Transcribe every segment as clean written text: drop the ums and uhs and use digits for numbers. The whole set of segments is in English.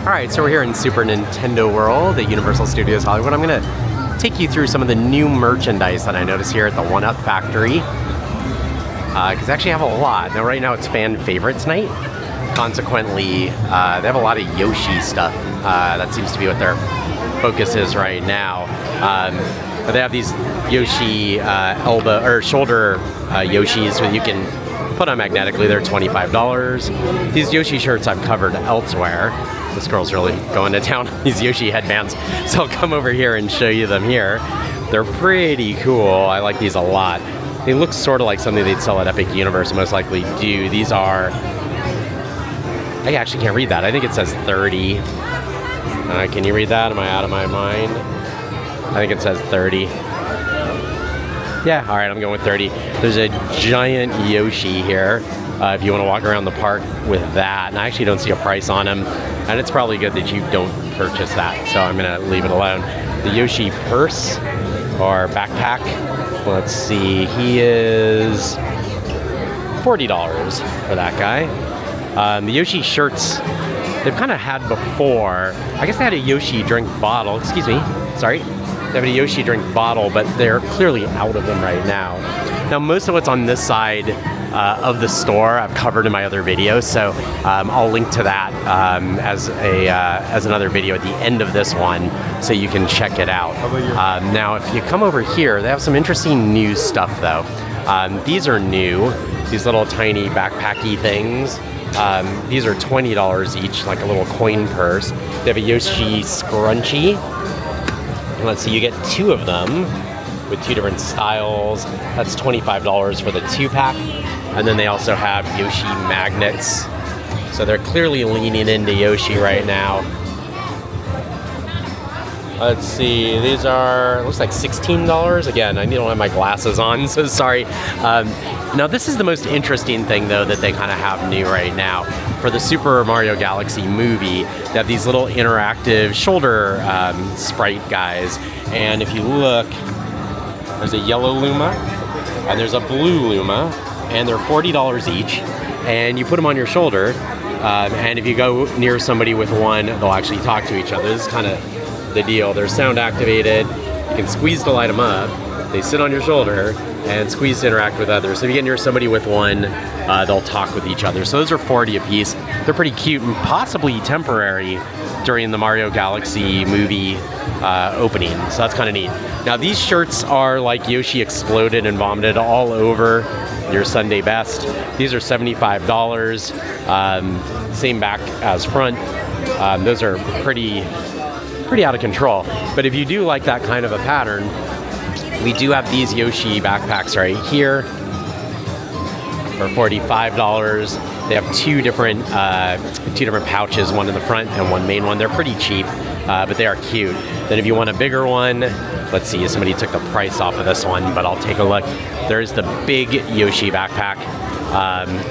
Alright, so we're here in Super Nintendo World at Universal Studios Hollywood. I'm going to take you through some of the new merchandise that I noticed here at the One-Up Factory. Because they actually have a lot. Now, right now it's fan favorites night. Consequently, they have a lot of Yoshi stuff. That seems to be what their focus is right now. But they have these Yoshi elbow or shoulder Yoshis that you can put on magnetically. They're $25. These Yoshi shirts I've covered elsewhere. This girl's really going to town on these Yoshi headbands, so I'll come over here and show you them here. They're pretty cool. I like these a lot. They look sort of like something they'd sell at Epic Universe, most likely do. These are, I actually can't read that. I think it says 30. Can you read that? Am I out of my mind? I think it says 30. Yeah, all right, I'm going with 30. There's a giant Yoshi here if you want to walk around the park with that. And I actually don't see a price on him. And it's probably good that you don't purchase that. So I'm going to leave it alone. The Yoshi purse or backpack, let's see, he is $40 for that guy. The Yoshi shirts, they've kind of had before. I guess they had a Yoshi drink bottle. Excuse me, sorry. They have a Yoshi drink bottle, but they're clearly out of them right now. Now, most of what's on this side of the store I've covered in my other videos, so I'll link to that as another video at the end of this one, so you can check it out. Now, if you come over here, they have some interesting new stuff, though. These are new, these little tiny backpacky things. These are $20 each, like a little coin purse. They have a Yoshi scrunchie. Let's see, you get two of them with two different styles. That's $25 for the 2-pack. And then they also have Yoshi magnets. So they're clearly leaning into Yoshi right now. Let's see, these are, looks like $16. Again, I don't have my glasses on, so sorry. Now this is the most interesting thing though that they kind of have new right now. For the Super Mario Galaxy movie, they have these little interactive shoulder sprite guys. And if you look, there's a yellow Luma and there's a blue Luma, and they're $40 each. And you put them on your shoulder, and if you go near somebody with one, they'll actually talk to each other. This is kind of the deal. They're sound activated. You can squeeze to light them up. They sit on your shoulder and squeeze to interact with others. So if you get near somebody with one, they'll talk with each other. So those are $40 a piece. They're pretty cute and possibly temporary during the Mario Galaxy movie opening. So that's kind of neat. Now these shirts are like Yoshi exploded and vomited all over your Sunday best. These are $75. Same back as front. Those are pretty out of control. But if you do like that kind of a pattern, we do have these Yoshi backpacks right here for $45. They have two different pouches, one in the front and one main one. They're pretty cheap, but they are cute. Then if you want a bigger one, let's see, somebody took the price off of this one, but I'll take a look. There's the big Yoshi backpack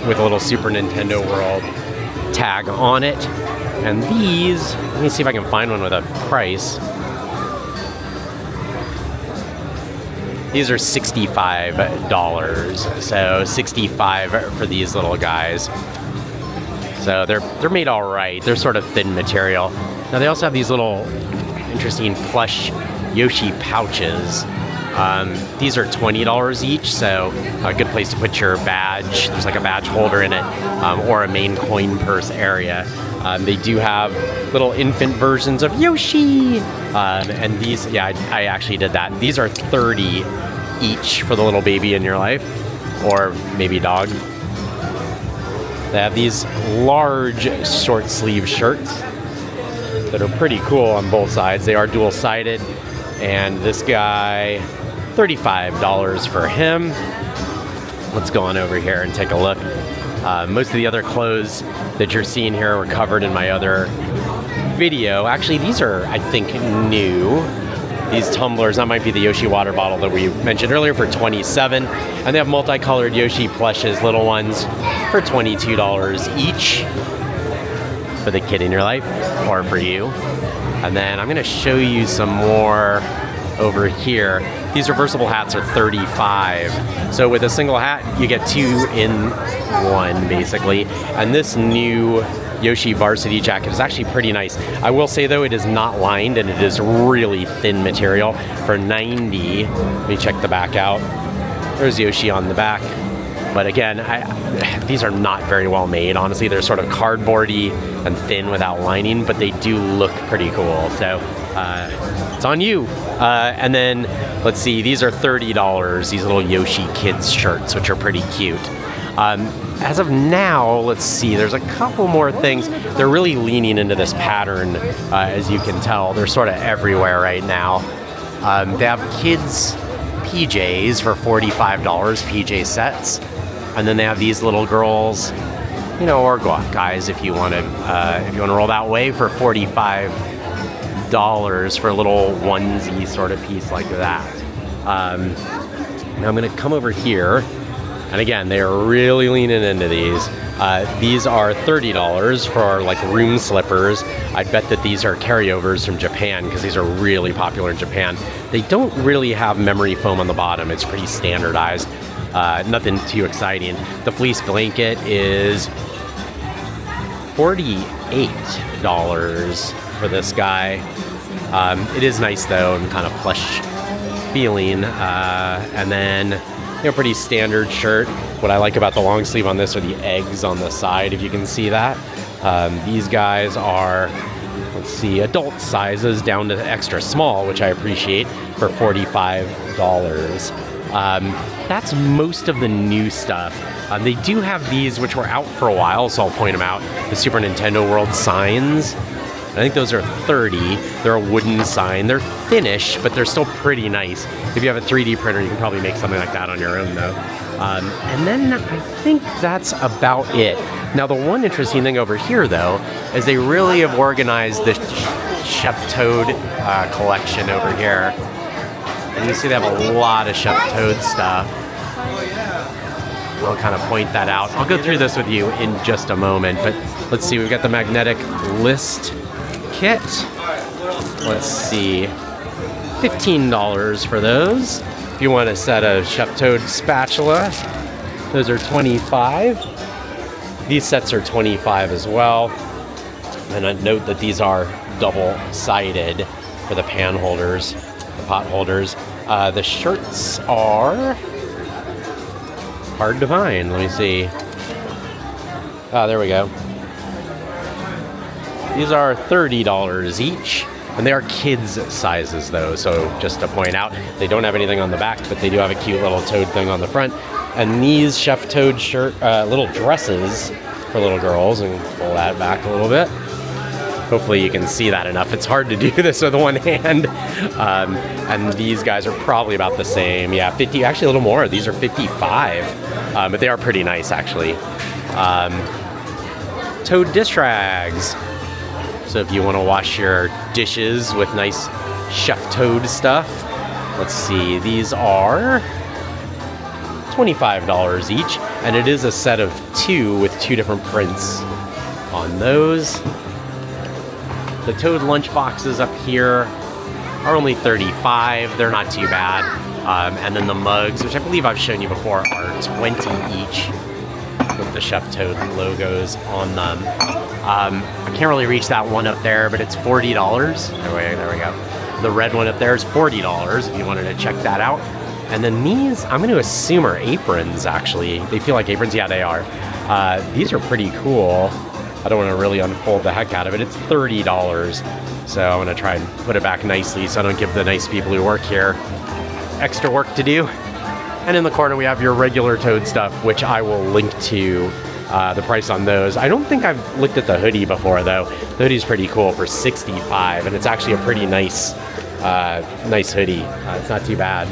with a little Super Nintendo World tag on it. And these, let me see if I can find one with a price. These are $65, so $65 for these little guys. So they're made all right. They're sort of thin material. Now they also have these little interesting plush Yoshi pouches. These are $20 each, so a good place to put your badge. There's like a badge holder in it, or a main coin purse area. They do have little infant versions of Yoshi, and these, yeah, I actually did that. These are $30 each for the little baby in your life, or maybe dog. They have these large short sleeve shirts that are pretty cool on both sides. They are dual-sided, and this guy, $35 for him. Let's go on over here and take a look. Most of the other clothes that you're seeing here were covered in my other video. Actually, these are, I think, new. These tumblers, that might be the Yoshi water bottle that we mentioned earlier, for $27. And they have multicolored Yoshi plushes, little ones, for $22 each for the kid in your life, or for you. And then I'm gonna show you some more over here. These reversible hats are $35. So with a single hat, you get two in one, basically. And this new Yoshi varsity jacket is actually pretty nice. I will say though, it is not lined and it is really thin material. For $90, let me check the back out. There's Yoshi on the back. But again, these are not very well made, honestly. They're sort of cardboardy and thin without lining, but they do look pretty cool. So it's on you. And then, let's see, these are $30, these little Yoshi kids shirts, which are pretty cute. As of now, let's see, there's a couple more things. They're really leaning into this pattern, as you can tell. They're sort of everywhere right now. They have kids PJs for $45, PJ sets. And then they have these little girls, you know, or guys if you want to roll that way, for $45 for a little onesie sort of piece like that. Now I'm going to come over here, and again, they are really leaning into these. These are $30 for like room slippers. I bet that these are carryovers from Japan because these are really popular in Japan. They don't really have memory foam on the bottom. It's pretty standardized. Nothing too exciting. The fleece blanket is $48 for this guy. It is nice though, and kind of plush feeling. And then, you know, pretty standard shirt. What I like about the long sleeve on this are the eggs on the side, if you can see that. These guys are, let's see, adult sizes down to extra small, which I appreciate, for $45. That's most of the new stuff. They do have these, which were out for a while, so I'll point them out. The Super Nintendo World signs. I think those are $30. They're a wooden sign. They're thinnish, but they're still pretty nice. If you have a 3D printer, you can probably make something like that on your own, though. And then I think that's about it. Now, the one interesting thing over here, though, is they really have organized the Chef Toad collection over here. And you see they have a lot of Chef Toad stuff. I'll kind of point that out. I'll go through this with you in just a moment, but let's see, we've got the magnetic list kit. Let's see, $15 for those. If you want a set of Chef Toad spatula, those are $25. These sets are $25 as well. And I note that these are double-sided for the pan holders, the pot holders. The shirts are hard to find. Let me see. There we go. These are $30 each, and they are kids sizes though, so just to point out, they don't have anything on the back, but they do have a cute little toad thing on the front. And these Chef Toad shirt, little dresses for little girls, and pull that back a little bit. Hopefully you can see that enough. It's hard to do this with one hand. And these guys are probably about the same. Yeah, 50, actually a little more. These are 55, but they are pretty nice actually. Toad dish rags. So if you want to wash your dishes with nice Chef Toad stuff, let's see, these are $25 each, and it is a set of two with two different prints on those. The Toad lunch boxes up here are only $35. They're not too bad. And then the mugs, which I believe I've shown you before, are $20 each with the Chef Toad logos on them. I can't really reach that one up there, but it's $40. There we go. The red one up there is $40 if you wanted to check that out. And then these, I'm going to assume are aprons, actually. They feel like aprons. Yeah, they are. These are pretty cool. I don't want to really unfold the heck out of it. It's $30. So I'm going to try and put it back nicely so I don't give the nice people who work here extra work to do. And in the corner we have your regular Toad stuff, which I will link to the price on those. I don't think I've looked at the hoodie before though. The hoodie's pretty cool for $65, and it's actually a pretty nice nice hoodie. It's not too bad.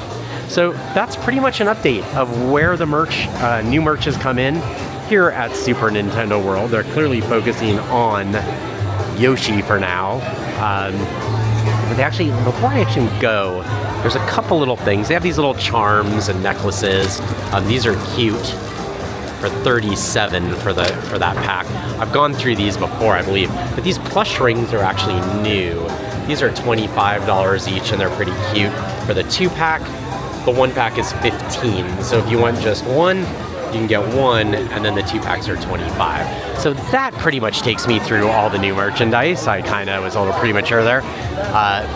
So that's pretty much an update of where the merch, new merch has come in here at Super Nintendo World. They're clearly focusing on Yoshi for now. But they actually, before I actually go, there's a couple little things. They have these little charms and necklaces. These are cute for $37 for that pack. I've gone through these before, I believe, but these plush rings are actually new. These are $25 each, and they're pretty cute. For the 2-pack, the 1-pack is $15. So if you want just one, you can get one, and then the 2-packs are 25. So that pretty much takes me through all the new merchandise. I kind of was a little premature there.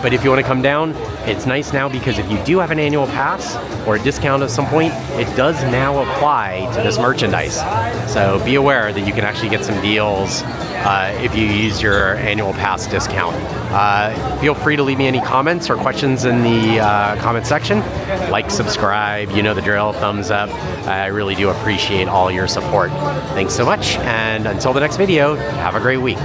But if you want to come down, it's nice now because if you do have an annual pass or a discount at some point, it does now apply to this merchandise. So be aware that you can actually get some deals if you use your annual pass discount. Feel free to leave me any comments or questions in the comment section. Like, subscribe, you know the drill, thumbs up. I really do appreciate all your support. Thanks so much, and until the next video, have a great week.